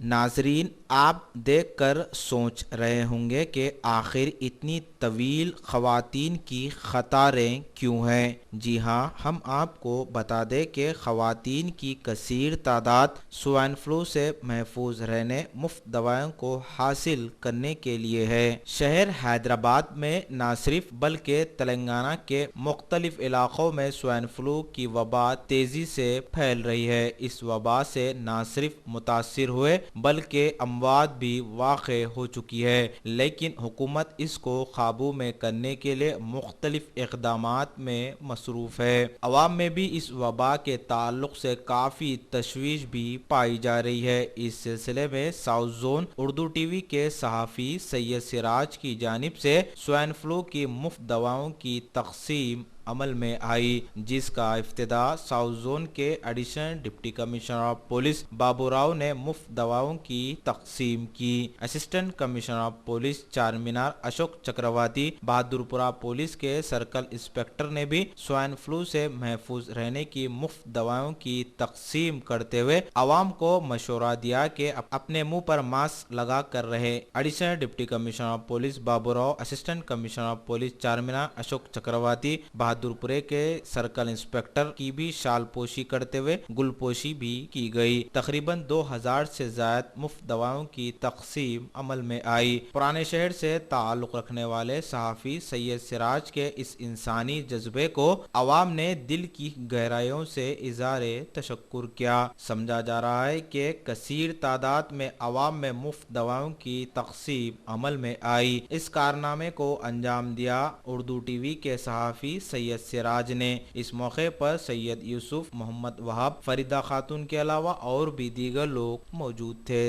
नाजरीन, आप देखकर सोच रहे होंगे कि आखिर इतनी तवील ख़वातीन की क़तारें क्यों हैं। जी हाँ, हम आपको बता दें कि ख़वातीन की कसीर तादाद स्वाइन फ्लू से महफूज रहने मुफ्त दवाओं को हासिल करने के लिए है। शहर हैदराबाद में न सिर्फ बल्कि तेलंगाना के मुख्तलिफ इलाक़ों में स्वाइन फ्लू की वबा तेज़ी से फैल रही है। इस वबा से न सिर्फ मुतासिर हुए बल्कि अमवात भी वाक़े हो चुकी है, लेकिन हुकूमत इसको काबू में करने के लिए मुख्तलिफ इक़दामात में मसरूफ़ है। अवाम में भी इस वबा के ताल्लुक़ से काफ़ी तशवीश भी पाई जा रही है। इस सिलसिले में साउथ जोन उर्दू टीवी के सहाफ़ी सैयद सिराज की जानिब से स्वाइन फ्लू की मुफ्त दवाओं की तक़सीम अमल में आई, जिसका इफ्तिदा साउथ जोन के additional deputy commissioner of police Babu Rao ने मुफ्त दवाओं की तकसीम की। असिस्टेंट कमिश्नर ऑफ पुलिस चार मीनार अशोक चक्रवर्ती बहादुरपुरा पुलिस के सर्कल इंस्पेक्टर ने भी स्वाइन फ्लू से महफूज रहने की मुफ्त दवाओं की तकसीम करते हुए आवाम को मशवरा दिया कि अपने मुंह पर मास्क लगा कर रहे। Additional deputy commissioner of police Babu Rao, assistant commissioner of police चार मीनार अशोक चक्रवर्ती बहादुरपुरे के सर्कल इंस्पेक्टर की भी शाल पोशी करते हुए गुलपोशी भी की गई। तकरीबन 2000 से ज्यादा मुफ्त दवाओं की तकसीम अमल में आई। पुराने शहर से ताल्लुक रखने वाले सहाफी सैयद सिराज के इस इंसानी जज्बे को अवाम ने दिल की गहराइयों से इज़ारे तशक्कुर किया। समझा जा रहा है कि कसीर तादाद में अवाम में मुफ्त दवाओं की तकसीम अमल में आई। इस कारनामे को अंजाम दिया उर्दू टीवी के सहाफी सैयद सिराज ने। इस मौके पर सैयद यूसुफ, मोहम्मद वहाब, फरीदा खातून के अलावा और भी दीगर लोग मौजूद थे।